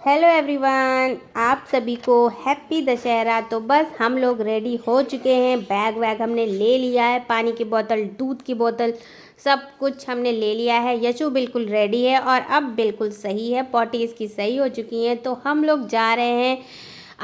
Hello everyone, आप सभी को हैप्पी दशहरा। तो बस हम लोग रेडी हो चुके हैं। बैग वैग हमने ले लिया है, पानी की बोतल, दूध की बोतल, सब कुछ हमने ले लिया है। यशु बिल्कुल रेडी है और अब बिल्कुल सही है, पॉटी इसकी सही हो चुकी है। तो हम लोग जा रहे हैं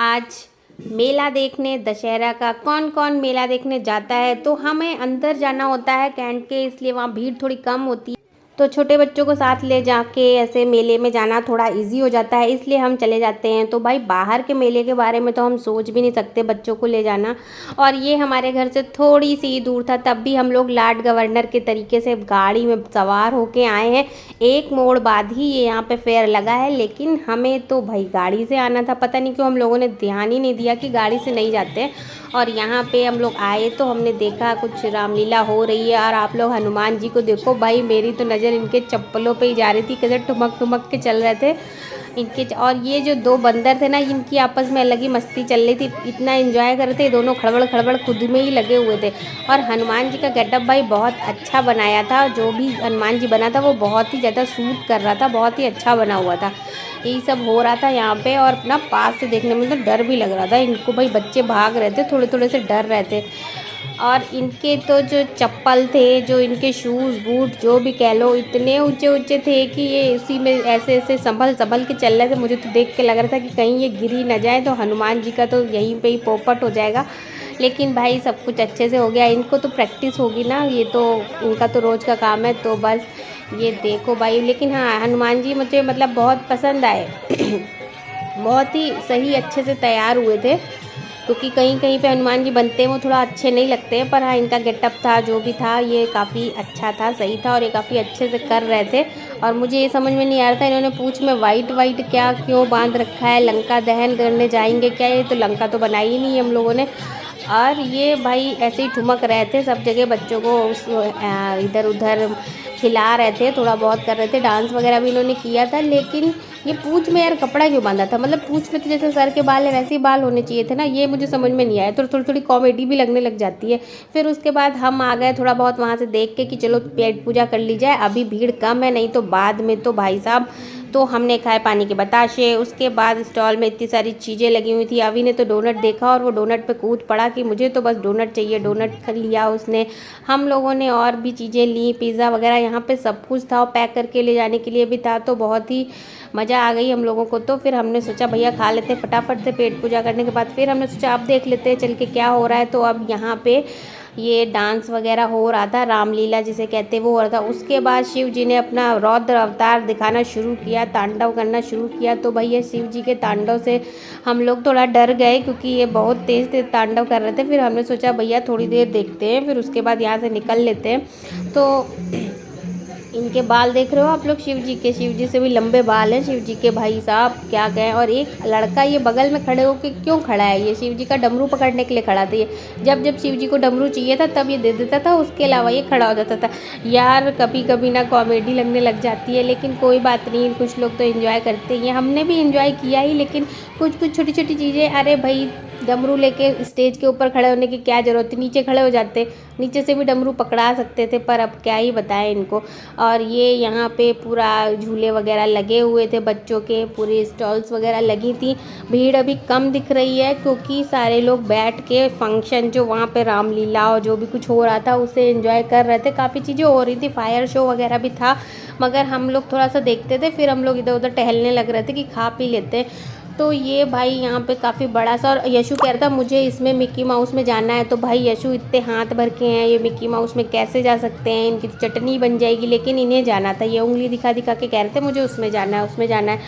आज मेला देखने, दशहरा का। कौन कौन मेला देखने जाता है तो हमें अंदर जाना होता है कैंट के, इसलिए वहाँ भीड़ थोड़ी कम होती है। तो छोटे बच्चों को साथ ले जाके ऐसे मेले में जाना थोड़ा इजी हो जाता है, इसलिए हम चले जाते हैं। तो भाई बाहर के मेले के बारे में तो हम सोच भी नहीं सकते बच्चों को ले जाना। और ये हमारे घर से थोड़ी सी दूर था, तब भी हम लोग लॉर्ड गवर्नर के तरीके से गाड़ी में सवार होके आए हैं। एक मोड़ बाद ही ये यहाँ पे फेयर लगा है, लेकिन हमें तो भाई गाड़ी से आना था। पता नहीं क्यों हम लोगों ने ध्यान ही नहीं दिया कि गाड़ी से नहीं जाते। और यहाँ पे हम लोग आए तो हमने देखा कुछ रामलीला हो रही है। और आप लोग हनुमान जी को देखो भाई, मेरी तो नज़र इनके चप्पलों पे ही जा रही थी, कैसे ठुमक ठुमक के चल रहे थे इनके। और ये जो दो बंदर थे ना, इनकी आपस में अलग ही मस्ती चल रही थी, इतना एंजॉय कर रहे थे दोनों, खड़बड़ खड़बड़ खुद में ही लगे हुए थे। और हनुमान जी का गेटअप भाई बहुत अच्छा बनाया था, जो भी हनुमान जी बना था वो बहुत ही ज़्यादा सूट कर रहा था, बहुत ही अच्छा बना हुआ था। यही सब हो रहा था यहाँ पे। और अपना पास से देखने में तो डर भी लग रहा था इनको, भाई बच्चे भाग रहे थे, थोड़े थोड़े से डर रहे थे। और इनके तो जो चप्पल थे, जो इनके शूज़ बूट जो भी कह लो, इतने ऊंचे ऊंचे थे कि ये उसी में ऐसे ऐसे संभल संभल के चल रहे थे। मुझे तो देख के लग रहा था कि कहीं ये गिर ही ना जाए, तो हनुमान जी का तो यहीं पे ही पोपट हो जाएगा। लेकिन भाई सब कुछ अच्छे से हो गया। इनको तो प्रैक्टिस होगी ना, ये तो इनका तो रोज़ का काम है। तो बस ये देखो भाई। लेकिन हाँ, हनुमान जी मुझे मतलब बहुत पसंद आए बहुत ही सही, अच्छे से तैयार हुए थे। क्योंकि कहीं कहीं पे हनुमान जी बनते हैं वो थोड़ा अच्छे नहीं लगते हैं, पर हाँ इनका गेटअप था जो भी था ये काफ़ी अच्छा था, सही था। और ये काफ़ी अच्छे से कर रहे थे। और मुझे ये समझ में नहीं आ रहा था इन्होंने पूंछ में वाइट वाइट क्या क्यों बांध रखा है। लंका दहन करने जाएंगे क्या? ये तो लंका तो बनाई ही नहीं हम लोगों ने। और ये भाई ऐसे ही ठुमक रहे थे सब जगह, बच्चों को इधर उधर खिला रहे थे, थोड़ा बहुत कर रहे थे, डांस वगैरह भी इन्होंने किया था। लेकिन ये पूंछ में यार कपड़ा क्यों बांधा था? मतलब पूंछ में तो जैसे सर के बाल है वैसे ही बाल होने चाहिए थे ना, ये मुझे समझ में नहीं आया। तो थोड़ी थोड़ी कॉमेडी भी लगने लग जाती है। फिर उसके बाद हम आ गए थोड़ा बहुत वहाँ से देख के कि चलो पेट पूजा कर ली जाए, अभी भीड़ कम है, नहीं तो बाद में तो भाई साहब। तो हमने खाए पानी के बताशे। उसके बाद स्टॉल में इतनी सारी चीज़ें लगी हुई थी। अभी ने तो डोनट देखा और वो डोनट पे कूद पड़ा कि मुझे तो बस डोनट चाहिए। डोनट कर लिया उसने। हम लोगों ने और भी चीज़ें ली, पिज़्ज़ा वगैरह यहाँ पे सब कुछ था, और पैक करके ले जाने के लिए भी था। तो बहुत ही मज़ा आ गई हम लोगों को। तो फिर हमने सोचा भैया खा लेते फटाफट से पेट पूजा करने के बाद। फिर हमने सोचा अब देख लेते हैं चल के क्या हो रहा है। तो अब यहाँ पे ये डांस वगैरह हो रहा था, रामलीला जिसे कहते हैं वो हो रहा था। उसके बाद शिव जी ने अपना रौद्र अवतार दिखाना शुरू किया, तांडव करना शुरू किया। तो भैया शिव जी के तांडव से हम लोग थोड़ा डर गए, क्योंकि ये बहुत तेज़ तेज़ तांडव कर रहे थे। फिर हमने सोचा भैया थोड़ी देर देखते हैं, फिर उसके बाद यहाँ से निकल लेते हैं। तो इनके बाल देख रहे हो आप लोग शिव जी से भी लंबे बाल हैं शिव जी के, भाई साहब क्या कहें। और एक लड़का ये बगल में खड़े होकर क्यों खड़ा है? ये शिव जी का डमरू पकड़ने के लिए खड़ा था। ये जब जब शिव जी को डमरू चाहिए था तब ये दे देता था, उसके अलावा ये खड़ा हो जाता था। यार कभी कभी ना कॉमेडी लगने लग जाती है, लेकिन कोई बात नहीं, कुछ लोग तो एंजॉय करते हैं, हमने भी एंजॉय किया ही। लेकिन कुछ कुछ छोटी छोटी चीज़ें, अरे भाई डमरू लेके स्टेज के ऊपर खड़े होने की क्या ज़रूरत थी? नीचे खड़े हो जाते, नीचे से भी डमरू पकड़ा सकते थे। पर अब क्या ही बताएं इनको। और ये यहाँ पे पूरा झूले वगैरह लगे हुए थे बच्चों के, पूरी स्टॉल्स वगैरह लगी थी। भीड़ अभी कम दिख रही है, क्योंकि सारे लोग बैठ के फंक्शन जो वहाँ पे रामलीला और जो भी कुछ हो रहा था उसे एंजॉय कर रहे थे। काफ़ी चीज़ें हो रही थी, फायर शो वगैरह भी था, मगर हम लोग थोड़ा सा देखते थे, फिर हम लोग इधर उधर टहलने लग रहे थे कि खा पी लेते। तो ये भाई यहाँ पे काफ़ी बड़ा सा। और यशु कह रहा था मुझे इसमें मिक्की माउस में जाना है। तो भाई यशु इतने हाथ भर के हैं, ये मिक्की माउस में कैसे जा सकते हैं? इनकी तो चटनी बन जाएगी। लेकिन इन्हें जाना था, ये उंगली दिखा दिखा के कह रहे थे मुझे उसमें जाना है, उसमें जाना है।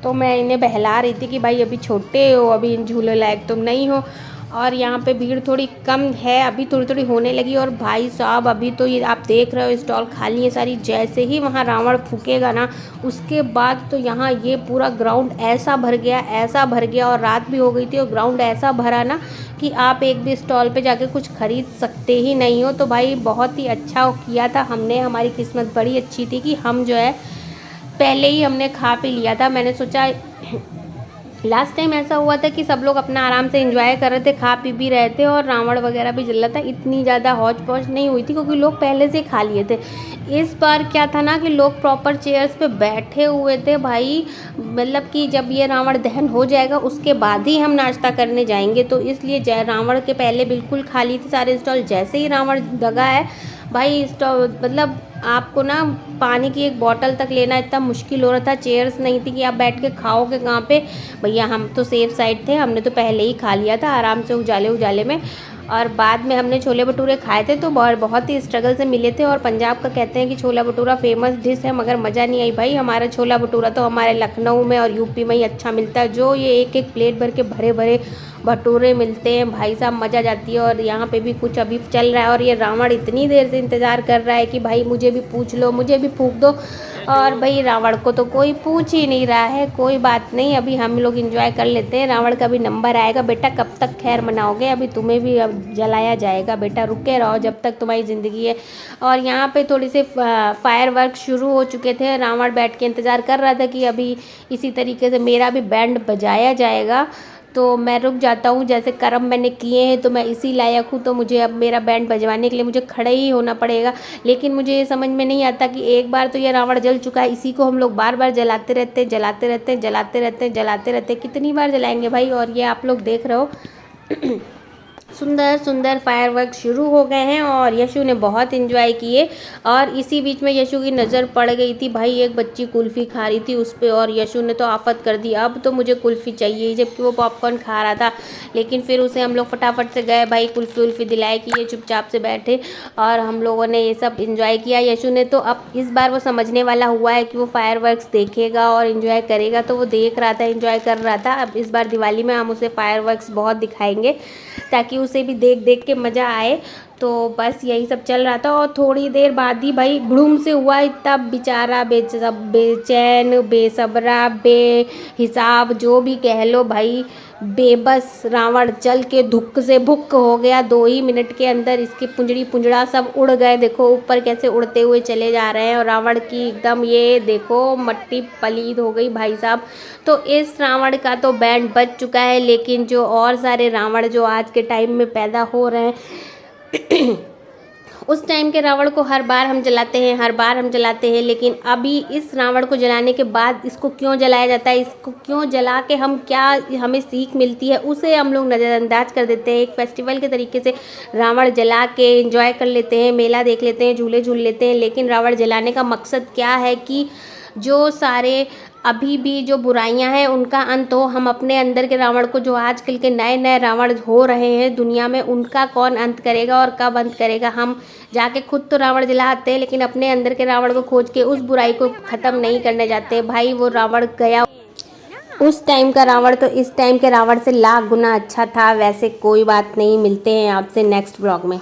तो मैं इन्हें बहला रही थी कि भाई अभी छोटे हो, अभी इन झूले लायक तुम नहीं हो। और यहाँ पे भीड़ थोड़ी कम है, अभी थोड़ी थोड़ी होने लगी। और भाई साहब अभी तो ये आप देख रहे हो स्टॉल खाली है सारी। जैसे ही वहाँ रावण फूकेगा ना, उसके बाद तो यहाँ ये पूरा ग्राउंड ऐसा भर गया, ऐसा भर गया। और रात भी हो गई थी और ग्राउंड ऐसा भरा ना कि आप एक भी स्टॉल पे जाके कुछ खरीद सकते ही नहीं हो। तो भाई बहुत ही अच्छा किया था हमने, हमारी किस्मत बड़ी अच्छी थी कि हम जो है पहले ही हमने खा पी लिया था। मैंने सोचा लास्ट टाइम ऐसा हुआ था कि सब लोग अपना आराम से एंजॉय कर रहे थे, खा पी भी रहे थे और रावण वगैरह भी जल रहा था। इतनी ज़्यादा हौच पौच नहीं हुई थी क्योंकि लोग पहले से खा लिए थे। इस बार क्या था ना कि लोग प्रॉपर चेयर्स पे बैठे हुए थे भाई, मतलब कि जब ये रावण दहन हो जाएगा उसके बाद ही हम नाश्ता करने जाएंगे, तो इसलिए रावण के पहले बिल्कुल खाली थे सारे स्टॉल। जैसे ही रावण दगा है भाई स्टॉल, मतलब आपको ना पानी की एक बोतल तक लेना इतना मुश्किल हो रहा था। चेयर्स नहीं थी कि आप बैठ के खाओगे कहाँ पे। भैया हम तो सेफ साइड थे, हमने तो पहले ही खा लिया था आराम से उजाले उजाले में। और बाद में हमने छोले भटूरे खाए थे तो बहुत ही स्ट्रगल से मिले थे। और पंजाब का कहते हैं कि छोला भटूरा फेमस डिश है, मगर मज़ा नहीं आई भाई। हमारा छोला भटूरा तो हमारे लखनऊ में और यूपी में ही अच्छा मिलता है, जो ये एक एक प्लेट भर के भरे भरे भटूरे मिलते हैं भाई साहब, मज़ा जाती है। और यहाँ पे भी कुछ अभी चल रहा है और ये रावण इतनी देर से इंतज़ार कर रहा है कि भाई मुझे भी पूछ लो, मुझे भी फूंक दो। और भाई रावण को तो कोई पूछ ही नहीं रहा है। कोई बात नहीं, अभी हम लोग एंजॉय कर लेते हैं, रावण का भी नंबर आएगा। बेटा कब तक खैर मनाओगे, अभी तुम्हें भी अब जलाया जाएगा बेटा, रुके रहो जब तक तुम्हारी ज़िंदगी है। और यहाँ पे थोड़ी से फायर वर्क शुरू हो चुके थे। रावण बैठ के इंतज़ार कर रहा था कि अभी इसी तरीके से मेरा भी बैंड बजाया जाएगा, तो मैं रुक जाता हूँ। जैसे कर्म मैंने किए हैं तो मैं इसी लायक हूँ, तो मुझे अब मेरा बैंड बजवाने के लिए मुझे खड़े ही होना पड़ेगा। लेकिन मुझे ये समझ में नहीं आता कि एक बार तो ये रावण जल चुका है, इसी को हम लोग बार बार जलाते रहते हैं, जलाते रहते हैं, जलाते रहते हैं, जलाते रहते हैं। कितनी बार जलाएंगे भाई। और ये आप लोग देख रहे हो सुंदर सुंदर फायरवर्क शुरू हो गए हैं और यशु ने बहुत इन्जॉय किए। और इसी बीच में यशु की नज़र पड़ गई थी भाई, एक बच्ची कुल्फ़ी खा रही थी उस पर, और यशु ने तो आफत कर दी, अब तो मुझे कुल्फ़ी चाहिए, जबकि वो पॉपकॉर्न खा रहा था। लेकिन फिर उसे हम लोग फटाफट से गए भाई कुल्फ़ी उल्फ़ी दिलाए कि ये चुपचाप से बैठे, और हम लोगों ने ये सब इन्जॉय किया। यशु ने तो अब इस बार वो समझने वाला हुआ है कि वो फायरवर्क्स देखेगा और इन्जॉय करेगा, तो वो देख रहा था, इन्जॉय कर रहा था। अब इस बार दिवाली में हम उसे फायरवर्क्स बहुत दिखाएंगे ताकि उसे भी देख देख के मज़ा आए। तो बस यही सब चल रहा था। और थोड़ी देर बाद ही भाई भड़ूम से हुआ, इतना बेचारा बेचैन, बेसब्रा, बेहिसाब, जो भी कह लो भाई, बेबस रावण चल के धुक से भुक हो गया। 2 ही मिनट के अंदर इसके पुंजड़ी पुंजड़ा सब उड़ गए। देखो ऊपर कैसे उड़ते हुए चले जा रहे हैं, और रावण की एकदम ये देखो मट्टी पलीद हो गई भाई साहब। तो इस रावण का तो बैंड बज चुका है, लेकिन जो और सारे रावण जो आज के टाइम में पैदा हो रहे हैं उस टाइम के रावण को हर बार हम जलाते हैं, हर बार हम जलाते हैं, लेकिन अभी इस रावण को जलाने के बाद इसको क्यों जलाया जाता है, इसको क्यों जला के हम क्या हमें सीख मिलती है, उसे हम लोग नज़रअंदाज कर देते हैं। एक फेस्टिवल के तरीके से रावण जला के एंजॉय कर लेते हैं, मेला देख लेते हैं, झूले झूल लेते हैं। लेकिन रावण जलाने का मकसद क्या है कि जो सारे अभी भी जो बुराइयां हैं उनका अंत हो। हम अपने अंदर के रावण को, जो आजकल के नए नए रावण हो रहे हैं दुनिया में, उनका कौन अंत करेगा और कब अंत करेगा। हम जाके खुद तो रावण जलाते हैं, लेकिन अपने अंदर के रावण को खोज के उस बुराई को ख़त्म नहीं करने जाते भाई। वो रावण गया, उस टाइम का रावण तो इस टाइम के रावण से लाख गुना अच्छा था। वैसे कोई बात नहीं, मिलते हैं आपसे नेक्स्ट ब्लॉग में।